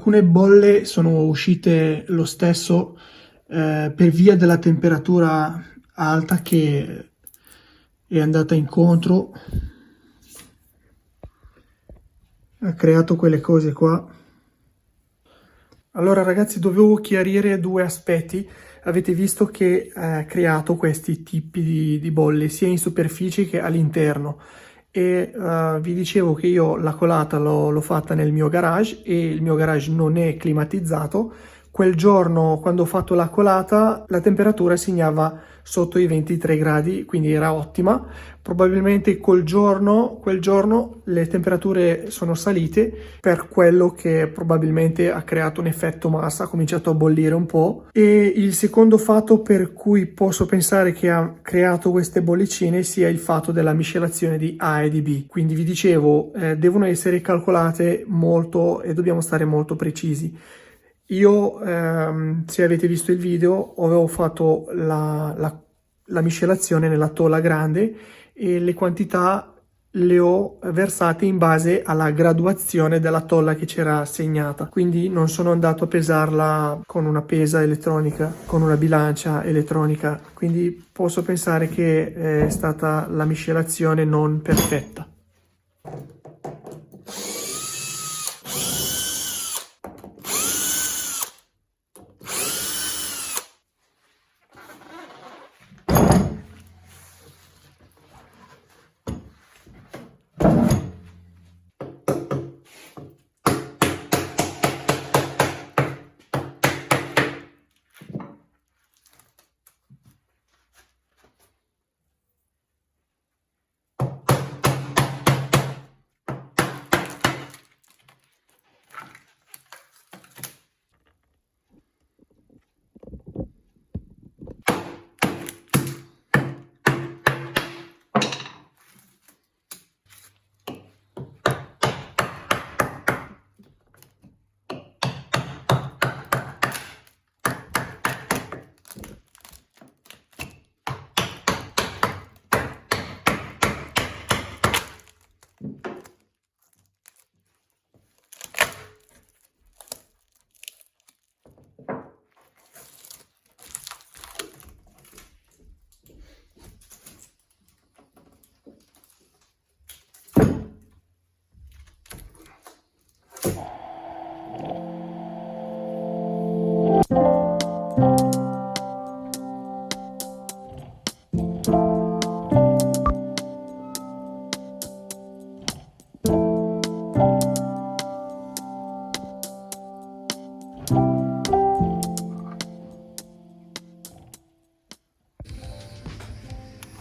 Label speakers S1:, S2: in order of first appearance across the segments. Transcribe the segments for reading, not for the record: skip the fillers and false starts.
S1: alcune bolle sono uscite lo stesso per via della temperatura alta che è andata incontro, ha creato quelle cose qua. Allora ragazzi, dovevo chiarire due aspetti. Avete visto che ha creato questi tipi di bolle sia in superficie che all'interno, e vi dicevo che io la colata l'ho fatta nel mio garage e il mio garage non è climatizzato. Quel giorno, quando ho fatto la colata, la temperatura segnava sotto i 23 gradi, quindi era ottima. Probabilmente quel giorno le temperature sono salite, per quello che probabilmente ha creato un effetto massa, ha cominciato a bollire un po'. E il secondo fatto per cui posso pensare che ha creato queste bollicine sia il fatto della miscelazione di A e di B. Quindi vi dicevo, devono essere calcolate molto e dobbiamo stare molto precisi. Io, se avete visto il video, avevo fatto la miscelazione nella tolla grande e le quantità le ho versate in base alla graduazione della tolla che c'era segnata. Quindi non sono andato a pesarla con una pesa elettronica, con una bilancia elettronica. Quindi posso pensare che è stata la miscelazione non perfetta.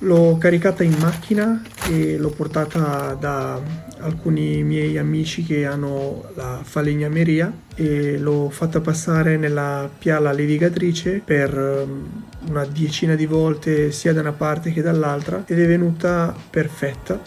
S1: L'ho caricata in macchina e l'ho portata da alcuni miei amici che hanno la falegnameria e l'ho fatta passare nella piala levigatrice per una decina di volte sia da una parte che dall'altra ed è venuta perfetta.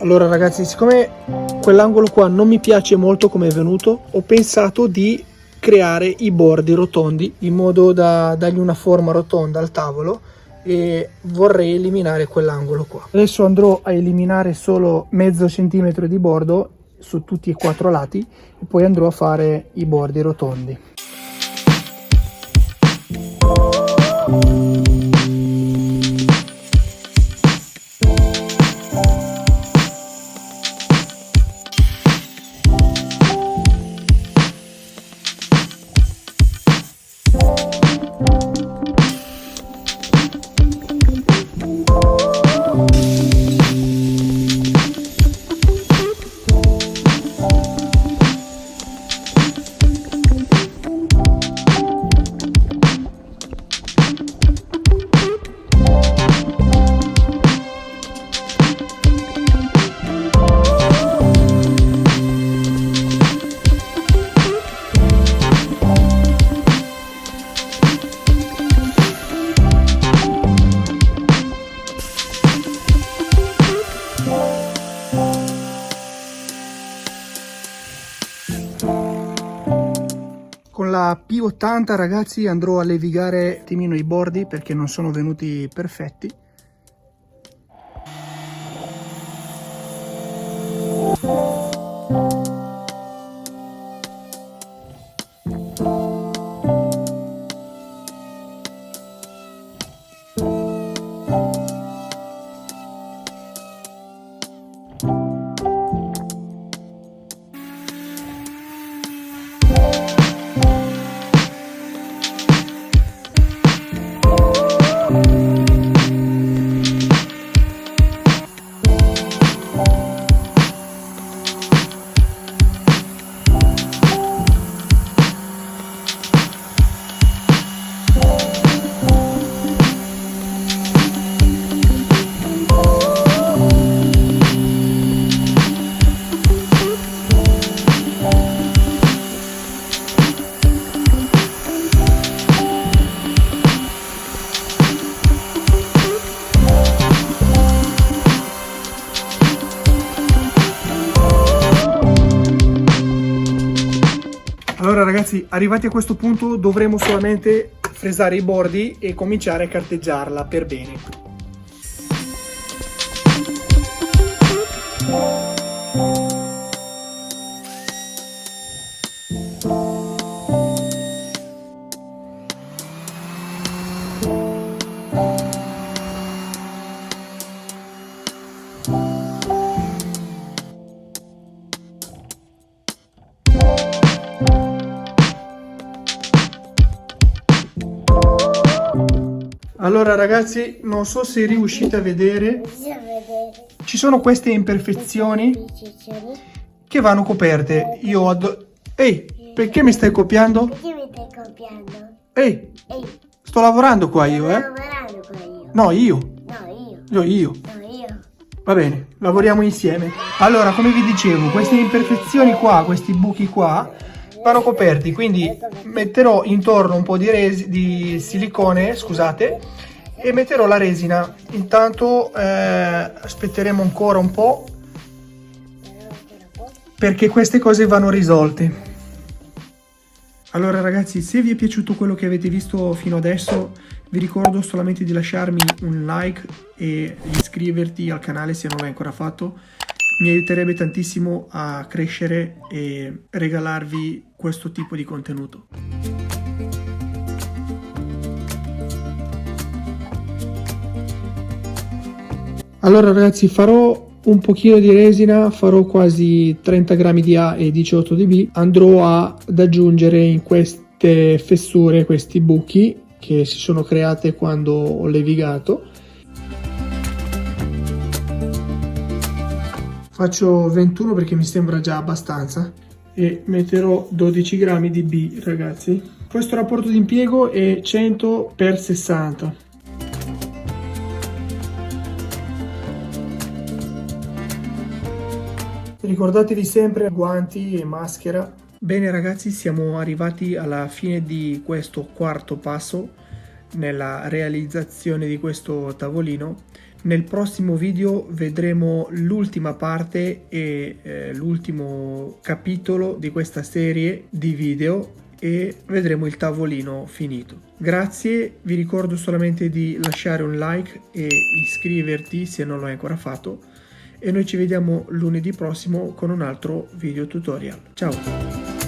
S1: Allora ragazzi, siccome quell'angolo qua non mi piace molto come è venuto, ho pensato di creare i bordi rotondi in modo da dargli una forma rotonda al tavolo e vorrei eliminare quell'angolo qua. Adesso andrò a eliminare solo mezzo centimetro di bordo su tutti e quattro lati e poi andrò a fare i bordi rotondi. con la P80 ragazzi andrò a levigare un attimino i bordi perché non sono venuti perfetti. Allora ragazzi, arrivati a questo punto dovremo solamente fresare i bordi e cominciare a carteggiarla per bene. Allora ragazzi, non so se riuscite a vedere, ci sono queste imperfezioni che vanno coperte. Ehi, perché mi stai copiando?
S2: Perché mi stai copiando?
S1: Ehi,
S2: Ehi,
S1: sto lavorando qua io,
S2: sto lavorando qua io.
S1: No, io.
S2: No, io.
S1: No, io.
S2: No, io.
S1: Va bene, lavoriamo insieme. Allora, come vi dicevo, queste imperfezioni qua, questi buchi qua, vanno coperti, quindi metterò intorno un po' di silicone, scusate, e metterò la resina. Intanto aspetteremo ancora un po' perché queste cose vanno risolte. Allora ragazzi, se vi è piaciuto quello che avete visto fino adesso, vi ricordo solamente di lasciarmi un like e di iscriverti al canale se non l'hai ancora fatto. Mi aiuterebbe tantissimo a crescere e regalarvi questo tipo di contenuto. Allora ragazzi, farò un pochino di resina, farò quasi 30 grammi di A e 18 di B. Andrò ad aggiungere in queste fessure, questi buchi che si sono create quando ho levigato. Faccio 21 perché mi sembra già abbastanza e metterò 12 grammi di B ragazzi. Questo rapporto di impiego è 100 per 60. Ricordatevi sempre guanti e maschera. Bene ragazzi, siamo arrivati alla fine di questo quarto passo nella realizzazione di questo tavolino. Nel prossimo video vedremo l'ultima parte e l'ultimo capitolo di questa serie di video e vedremo il tavolino finito. Grazie, vi ricordo solamente di lasciare un like e iscriverti se non l'hai ancora fatto e noi ci vediamo lunedì prossimo con un altro video tutorial. Ciao!